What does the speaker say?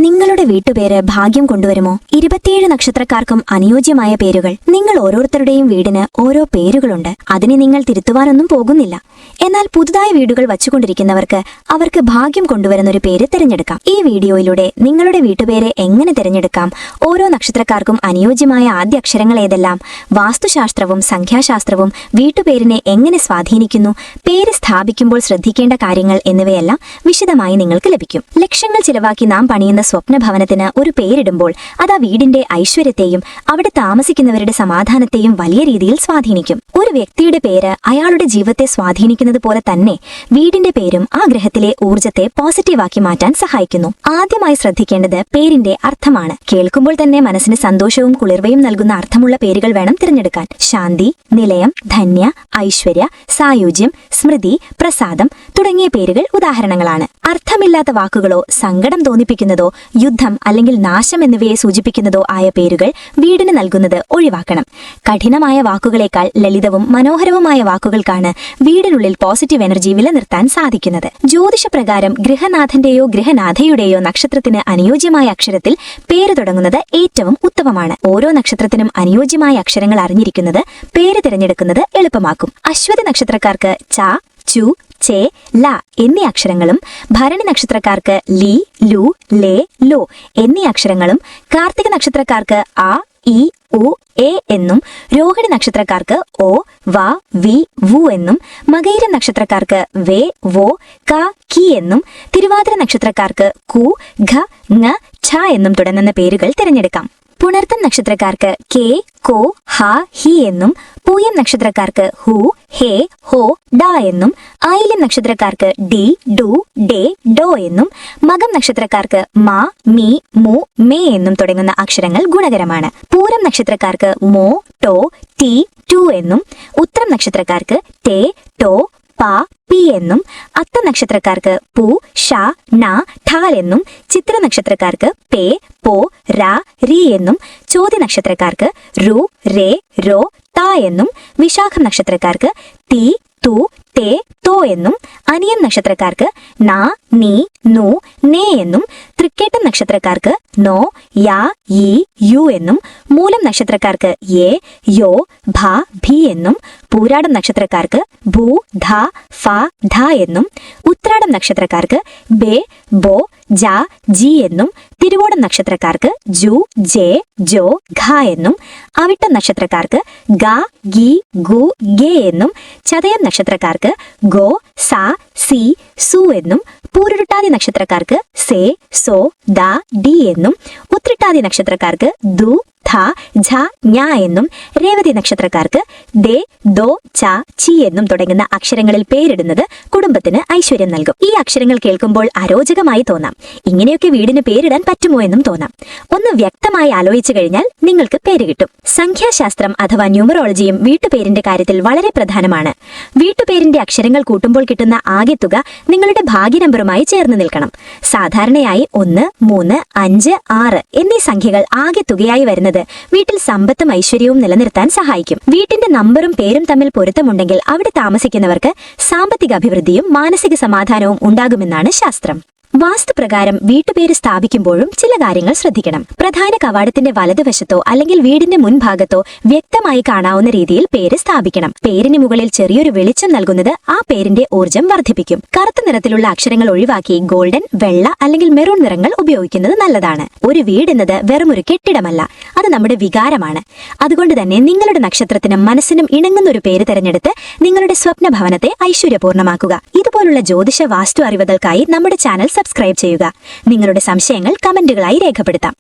നിങ്ങളുടെ വീട്ടുപേര് ഭാഗ്യം കൊണ്ടുവരുമോ? 27 നക്ഷത്രക്കാർക്കും അനുയോജ്യമായ പേരുകൾ. നിങ്ങൾ ഓരോരുത്തരുടെയും വീടിന് ഓരോ പേരുകളുണ്ട്. അതിനെ നിങ്ങൾ തിരുത്തുവാനൊന്നും പോകുന്നില്ല. എന്നാൽ പുതുതായി വീടുകൾ വച്ചുകൊണ്ടിരിക്കുന്നവർക്ക് അവർക്ക് ഭാഗ്യം കൊണ്ടുവരുന്നൊരു പേര് തിരഞ്ഞെടുക്കാം. ഈ വീഡിയോയിലൂടെ നിങ്ങളുടെ വീട്ടുപേര് എങ്ങനെ തിരഞ്ഞെടുക്കാം, ഓരോ നക്ഷത്രക്കാർക്കും അനുയോജ്യമായ ആദ്യ അക്ഷരങ്ങൾ ഏതെല്ലാം, വാസ്തുശാസ്ത്രവും സംഖ്യാശാസ്ത്രവും വീട്ടുപേരിനെ എങ്ങനെ സ്വാധീനിക്കുന്നു, പേര് സ്ഥാപിക്കുമ്പോൾ ശ്രദ്ധിക്കേണ്ട കാര്യങ്ങൾ എന്നിവയെല്ലാം വിശദമായി നിങ്ങൾക്ക് ലഭിക്കും. ലക്ഷങ്ങൾ ചിലവാക്കി നാം പണിയുന്ന സ്വപ്നഭവനത്തിന് ഒരു പേരിടുമ്പോൾ അത് ആ വീടിന്റെ ഐശ്വര്യത്തെയും അവിടെ താമസിക്കുന്നവരുടെ സമാധാനത്തെയും വലിയ രീതിയിൽ സ്വാധീനിക്കും. ഒരു വ്യക്തിയുടെ പേര് അയാളുടെ ജീവിതത്തെ സ്വാധീനിക്കുന്നത് പോലെ തന്നെ വീടിന്റെ പേരും ആ ഗ്രഹത്തിലെ ഊർജ്ജത്തെ പോസിറ്റീവാക്കി മാറ്റാൻ സഹായിക്കുന്നു. ആദ്യമായി ശ്രദ്ധിക്കേണ്ടത് പേരിന്റെ അർത്ഥമാണ്. കേൾക്കുമ്പോൾ തന്നെ മനസ്സിന് സന്തോഷവും കുളിർവയും നൽകുന്ന അർത്ഥമുള്ള പേരുകൾ വേണം തിരഞ്ഞെടുക്കാൻ. ശാന്തി, നിലയം, ധന്യ, ഐശ്വര്യ, സായുജ്യം, സ്മൃതി, പ്രസാദം തുടങ്ങിയ പേരുകൾ ഉദാഹരണങ്ങളാണ്. അർത്ഥമില്ലാത്ത വാക്കുകളോ സങ്കടം തോന്നിപ്പിക്കുന്നതോ യുദ്ധം അല്ലെങ്കിൽ നാശം എന്നിവയെ സൂചിപ്പിക്കുന്നതോ ആയ പേരുകൾ വീടിന് നൽകുന്നത് ഒഴിവാക്കണം. കഠിനമായ വാക്കുകളേക്കാൾ ലളിതവും മനോഹരവുമായ വാക്കുകൾക്കാണ് വീടിനുള്ളിൽ പോസിറ്റീവ് എനർജി നിലനിർത്താൻ സാധിക്കുന്നത്. ജ്യോതിഷപ്രകാരം ഗൃഹനാഥന്റെയോ ഗൃഹനാഥയുടെയോ നക്ഷത്രത്തിന് അനുയോജ്യമായ അക്ഷരത്തിൽ പേര് തുടങ്ങുന്നത് ഏറ്റവും ഉത്തമമാണ്. ഓരോ നക്ഷത്രത്തിനും അനുയോജ്യമായ അക്ഷരങ്ങൾ അറിഞ്ഞിരിക്കുന്നത് പേര് തിരഞ്ഞെടുക്കുന്നത് എളുപ്പമാക്കും. അശ്വതി നക്ഷത്രക്കാർക്ക് ച, ചു, ചെ, ല എന്നീ അക്ഷരങ്ങളും, ഭരണി നക്ഷത്രക്കാർക്ക് ലി, ലു, ലേ, ലോ എന്നീ അക്ഷരങ്ങളും, കാർത്തിക നക്ഷത്രക്കാർക്ക് ആ, ഇ, ഉ, എ എന്നും, രോഹിണി നക്ഷത്രക്കാർക്ക് ഓ, വ, വി, വു എന്നും, മകയിര നക്ഷത്രക്കാർക്ക് വേ, വോ, ക, കി എന്നും, തിരുവാതിര നക്ഷത്രക്കാർക്ക് കു, ഘ, ങ, ഛ എന്നും തുടങ്ങുന്ന പേരുകൾ തിരഞ്ഞെടുക്കാം. പുണർത്തം നക്ഷത്രക്കാർക്ക് കെ, കോ, ഹ, ഹി എന്നും, പൂയം നക്ഷത്രക്കാർക്ക് ഹു, ഹേ, ഹോ, ഡ എന്നും, ആയില്യം നക്ഷത്രക്കാർക്ക് ഡി, ഡു, ഡേ, ഡോ എന്നും, മകം നക്ഷത്രക്കാർക്ക് മ, മി, മു, മേ എന്നും തുടങ്ങുന്ന അക്ഷരങ്ങൾ ഗുണകരമാണ്. പൂരം നക്ഷത്രക്കാർക്ക് മോ, ടോ, ടി, ടു എന്നും, ഉത്രം നക്ഷത്രക്കാർക്ക് ടേ, ടോ, പ, പി എന്നും, അത്ത നക്ഷത്രക്കാർക്ക് പു, ഷ, ന, ഠാൽ എന്നും, ചിത്ര നക്ഷത്രക്കാർക്ക് പേ, പോ, ര, രി എന്നും, ചോതി നക്ഷത്രക്കാർക്ക് രു, രേ, രോ, ത എന്നും, വിശാഖം നക്ഷത്രക്കാർക്ക് തി, തു, തേ, തോ എന്നും, അനിയം നക്ഷത്രക്കാർക്ക് ന, നീ, നു, നേ എന്നും, തൃക്കേട്ടം നക്ഷത്രക്കാർക്ക് നോ, യാ, ഈ, യു എന്നും, മൂലം നക്ഷത്രക്കാർക്ക് യേ, യോ, ഭ, ഭി എന്നും, പൂരാടം നക്ഷത്രക്കാർക്ക് ഭൂ, ധ, ഫ, ധ എന്നും, ഉത്രാടം നക്ഷത്രക്കാർക്ക് ബേ, ബോ, ജ, ജി എന്നും, തിരുവോടം നക്ഷത്രക്കാർക്ക് ജു, ജെ, ജോ, ഘ എന്നും, അവിട്ടം നക്ഷത്രക്കാർക്ക് ഗ, ഗി, ഗു, ഗേ എന്നും, ചതയം നക്ഷത്രക്കാർക്ക് ഗോ, സ, സി, സു എന്നും, പൂരുരുട്ടാതി നക്ഷത്രക്കാർക്ക് സേ, സോ, ദ, ഡി എന്നും, ഉത്രിട്ടാതി നക്ഷത്രക്കാർക്ക് ദു, ധ, ഝ, ഞ എന്നും, രേവതി നക്ഷത്രക്കാർക്ക് ദേ, ദോ, ച, ചി എന്നും തുടങ്ങുന്ന അക്ഷരങ്ങളിൽ പേരിടുന്നത് കുടുംബത്തിന് ഐശ്വര്യം നൽകും. ഈ അക്ഷരങ്ങൾ കേൾക്കുമ്പോൾ അരോചകമായി തോന്നാം. ഇങ്ങനെയൊക്കെ വീടിന് പേരിടാൻ പറ്റുമോ എന്നും തോന്നാം. ഒന്ന് വ്യക്തമായി ആലോചിച്ചു കഴിഞ്ഞാൽ നിങ്ങൾക്ക് പേര് കിട്ടും. സംഖ്യാശാസ്ത്രം അഥവാ ന്യൂമറോളജിയും വീട്ടുപേരിന്റെ കാര്യത്തിൽ വളരെ പ്രധാനമാണ്. വീട്ടുപേരിന്റെ അക്ഷരങ്ങൾ കൂട്ടുമ്പോൾ കിട്ടുന്ന ആകെ തുക നിങ്ങളുടെ ഭാഗ്യ നമ്പറുമായി ചേർന്ന് നിൽക്കണം. സാധാരണയായി 1, 3, 5, 6 എന്നീ സംഖ്യകൾ ആകെ തുകയായി വരുന്നത് വീട്ടിൽ സമ്പത്തും ഐശ്വര്യവും നിലനിർത്താൻ സഹായിക്കും. വീട്ടിന്റെ നമ്പറും പേരും തമ്മിൽ പൊരുത്തമുണ്ടെങ്കിൽ അവിടെ താമസിക്കുന്നവർക്ക് സാമ്പത്തിക അഭിവൃദ്ധിയും മാനസിക സമാധാനവും ഉണ്ടാകുമെന്നാണ് ശാസ്ത്രം. വാസ്തുപ്രകാരം വീട്ടുപേര് സ്ഥാപിക്കുമ്പോഴും ചില കാര്യങ്ങൾ ശ്രദ്ധിക്കണം. പ്രധാന കവാടത്തിന്റെ വലതുവശത്തോ അല്ലെങ്കിൽ വീടിന്റെ മുൻഭാഗത്തോ വ്യക്തമായി കാണാവുന്ന രീതിയിൽ പേര് സ്ഥാപിക്കണം. പേരിന് മുകളിൽ ചെറിയൊരു വെളിച്ചം നൽകുന്നത് ആ പേരിന്റെ ഊർജ്ജം വർദ്ധിപ്പിക്കും. കറുത്ത നിറത്തിലുള്ള അക്ഷരങ്ങൾ ഒഴിവാക്കി ഗോൾഡൻ, വെള്ള അല്ലെങ്കിൽ മെറൂൺ നിറങ്ങൾ ഉപയോഗിക്കുന്നത് നല്ലതാണ്. ഒരു വീടെന്നത് വെറുമൊരു കെട്ടിടമല്ല, അത് നമ്മുടെ വികാരമാണ്. അതുകൊണ്ട് തന്നെ നിങ്ങളുടെ നക്ഷത്രത്തിനും മനസ്സിനും ഇണങ്ങുന്ന ഒരു പേര് തിരഞ്ഞെടുത്ത് നിങ്ങളുടെ സ്വപ്ന ഭവനത്തെ ഐശ്വര്യപൂർണ്ണമാക്കുക. ഇതുപോലുള്ള ജ്യോതിഷ വാസ്തു അറിവുകൾക്കായി നമ്മുടെ ചാനൽ സബ്സ്ക്രൈബ് ചെയ്യുക. നിങ്ങളുടെ സംശയങ്ങൾ കമന്റുകളായി രേഖപ്പെടുത്താം.